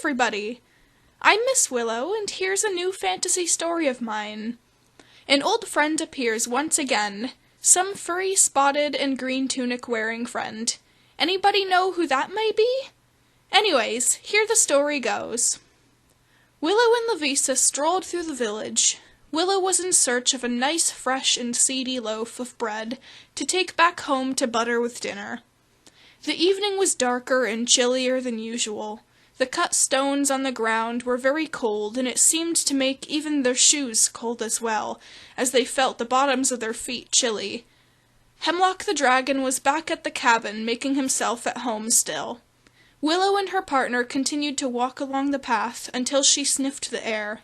everybody. I'm Miss Willow, and here's a new fantasy story of mine. An old friend appears once again, some furry, spotted, and green tunic-wearing friend. Anybody know who that may be? Anyways, here the story goes. Willow and Louvisa strolled through the village. Willow was in search of a nice, fresh, and seedy loaf of bread to take back home to butter with dinner. The evening was darker and chillier than usual. The cut stones on the ground were very cold, and it seemed to make even their shoes cold as well, as they felt the bottoms of their feet chilly. Hemlock the dragon was back at the cabin, making himself at home still. Willow and her partner continued to walk along the path until she sniffed the air.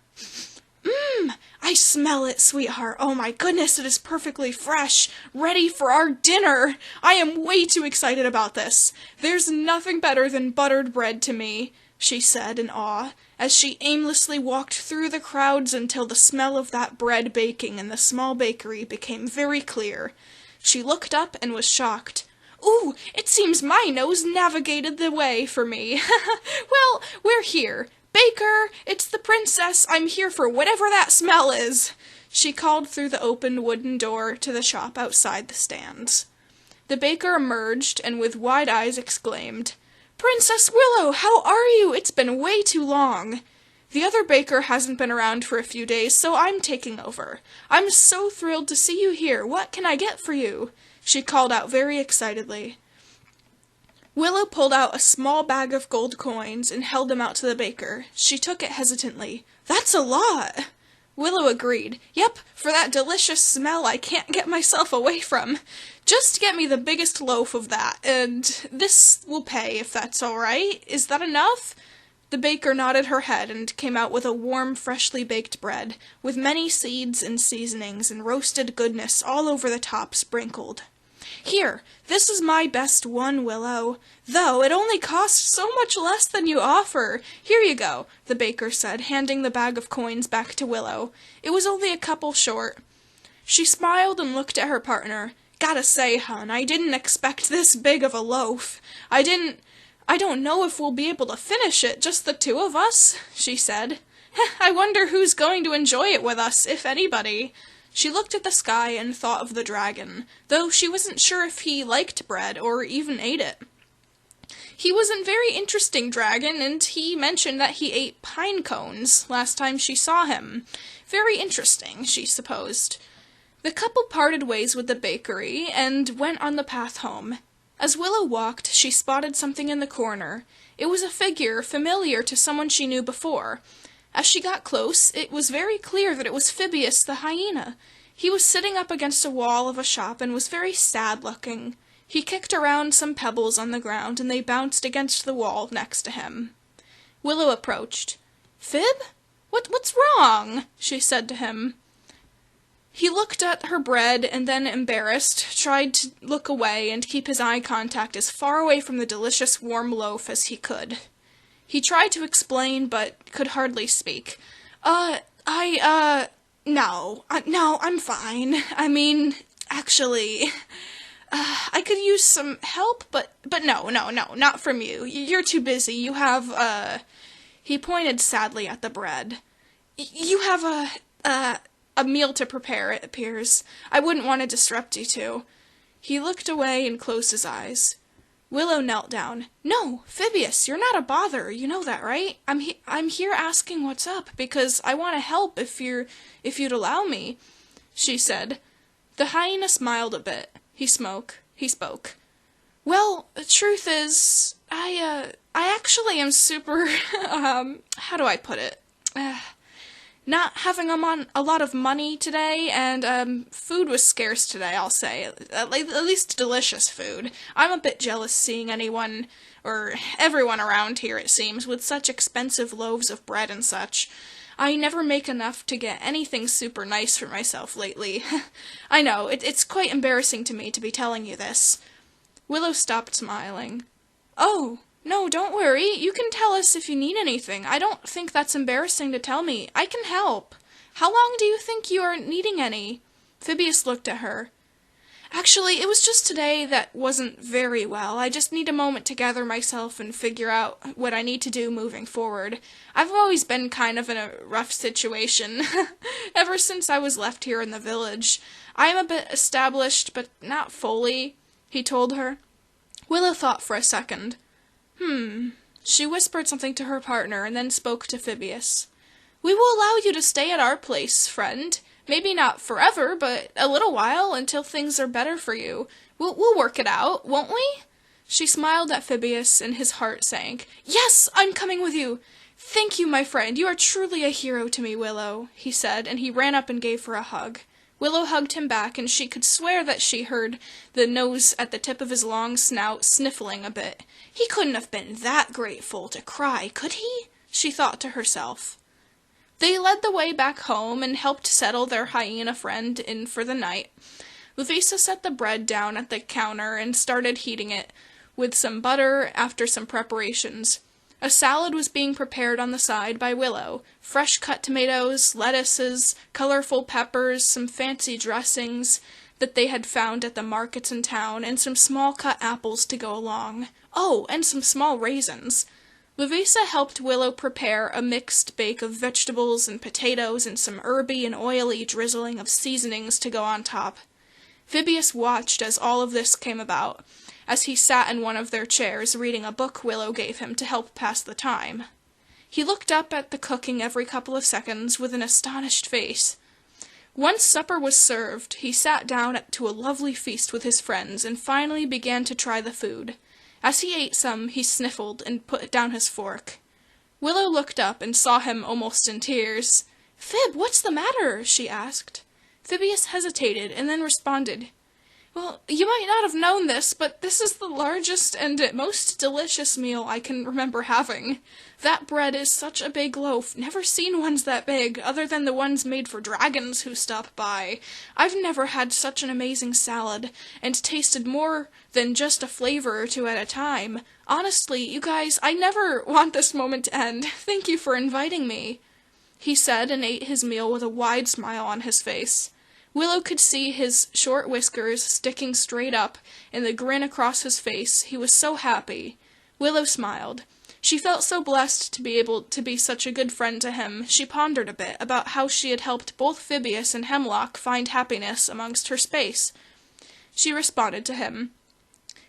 I smell it, sweetheart. Oh my goodness, it is perfectly fresh, ready for our dinner. I am way too excited about this. There's nothing better than buttered bread to me, she said in awe, as she aimlessly walked through the crowds until the smell of that bread baking in the small bakery became very clear. She looked up and was shocked. Ooh, it seems my nose navigated the way for me. Well, we're here. Baker, it's the princess. I'm here for whatever that smell is, she called through the open wooden door to the shop outside the stands. The baker emerged and with wide eyes exclaimed, Princess Willow, how are you? It's been way too long. The other baker hasn't been around for a few days, so I'm taking over. I'm so thrilled to see you here. What can I get for you? She called out very excitedly. Willow pulled out a small bag of gold coins and held them out to the baker. She took it hesitantly. That's a lot. Willow agreed. Yep, for that delicious smell I can't get myself away from. Just get me the biggest loaf of that, and this will pay if that's all right. Is that enough? The baker nodded her head and came out with a warm, freshly baked bread, with many seeds and seasonings and roasted goodness all over the top sprinkled. Here, this is my best one, Willow. Though it only costs so much less than you offer. Here you go, the baker said, handing the bag of coins back to Willow. It was only a couple short. She smiled and looked at her partner. Gotta say, hon, I didn't expect this big of a loaf. I don't know if we'll be able to finish it, just the two of us, she said. I wonder who's going to enjoy it with us, if anybody. She looked at the sky and thought of the dragon, though she wasn't sure if he liked bread or even ate it. He was a very interesting dragon, and he mentioned that he ate pine cones last time she saw him. Very interesting, she supposed. The couple parted ways with the bakery and went on the path home. As Willow walked, she spotted something in the corner. It was a figure familiar to someone she knew before. As she got close, it was very clear that it was Fibbeus the hyena. He was sitting up against a wall of a shop and was very sad-looking. He kicked around some pebbles on the ground, and they bounced against the wall next to him. Willow approached. Fib? What's wrong? She said to him. He looked at her bread and then, embarrassed, tried to look away and keep his eye contact as far away from the delicious warm loaf as he could. He tried to explain, but could hardly speak. No, I'm fine. I mean, actually, I could use some help, but no, not from you. You're too busy. You have, he pointed sadly at the bread. You have a meal to prepare, it appears. I wouldn't want to disrupt you two. He looked away and closed his eyes. Willow knelt down. No, Fibbeus, you're not a bother. You know that, right? I'm here asking what's up, because I want to help if you'd allow me, she said. The hyena smiled a bit. He spoke. Well, the truth is, I actually am super, how do I put it? Not having a lot of money today, and food was scarce today, I'll say. At least delicious food. I'm a bit jealous seeing anyone, or everyone around here, it seems, with such expensive loaves of bread and such. I never make enough to get anything super nice for myself lately. I know, it's quite embarrassing to me to be telling you this. Willow stopped smiling. Oh, no, don't worry. You can tell us if you need anything. I don't think that's embarrassing to tell me. I can help. How long do you think you are needing any? Fibbeus looked at her. Actually, it was just today that wasn't very well. I just need a moment to gather myself and figure out what I need to do moving forward. I've always been kind of in a rough situation, ever since I was left here in the village. I am a bit established, but not fully, he told her. Willow thought for a second. She whispered something to her partner and then spoke to Fibbeus. We will allow you to stay at our place, friend. Maybe not forever, but a little while, until things are better for you. We'll work it out, won't we? She smiled at Fibbeus, and his heart sank. Yes, I'm coming with you. Thank you, my friend. You are truly a hero to me, Willow, he said, and he ran up and gave her a hug. Willow hugged him back, and she could swear that she heard the nose at the tip of his long snout sniffling a bit. He couldn't have been that grateful to cry, could he? She thought to herself. They led the way back home and helped settle their hyena friend in for the night. Louvisa set the bread down at the counter and started heating it with some butter after some preparations. A salad was being prepared on the side by Willow. Fresh cut tomatoes, lettuces, colorful peppers, some fancy dressings that they had found at the markets in town, and some small cut apples to go along. Oh, and some small raisins. Louvisa helped Willow prepare a mixed bake of vegetables and potatoes and some herby and oily drizzling of seasonings to go on top. Fibbeus watched as all of this came about, as he sat in one of their chairs reading a book Willow gave him to help pass the time. He looked up at the cooking every couple of seconds with an astonished face. Once supper was served, he sat down to a lovely feast with his friends and finally began to try the food. As he ate some, he sniffled and put down his fork. Willow looked up and saw him almost in tears. "Fib, what's the matter?" she asked. Fibbeus hesitated and then responded, "Well, you might not have known this, but this is the largest and most delicious meal I can remember having. That bread is such a big loaf, never seen ones that big, other than the ones made for dragons who stop by. I've never had such an amazing salad, and tasted more than just a flavor or two at a time. Honestly, you guys, I never want this moment to end. Thank you for inviting me," he said, and ate his meal with a wide smile on his face. Willow could see his short whiskers sticking straight up, and the grin across his face. He was so happy. Willow smiled. She felt so blessed to be able to be such a good friend to him. She pondered a bit about how she had helped both Fibbeus and Hemlock find happiness amongst her space. She responded to him.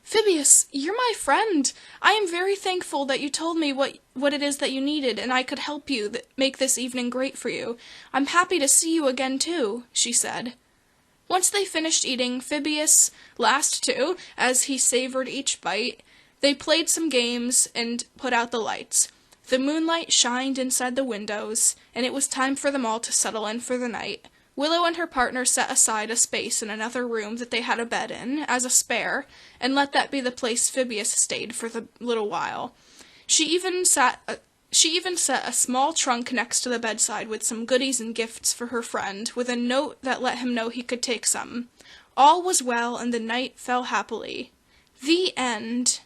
"Fibbeus, you're my friend. I am very thankful that you told me what it is that you needed, and I could help you make this evening great for you. I'm happy to see you again, too," she said. Once they finished eating, Fibbeus last too, as he savored each bite. They played some games and put out the lights. The moonlight shined inside the windows, and it was time for them all to settle in for the night. Willow and her partner set aside a space in another room that they had a bed in, as a spare, and let that be the place Fibbeus stayed for the little while. She even set a small trunk next to the bedside with some goodies and gifts for her friend, with a note that let him know he could take some. All was well, and the night fell happily. The end.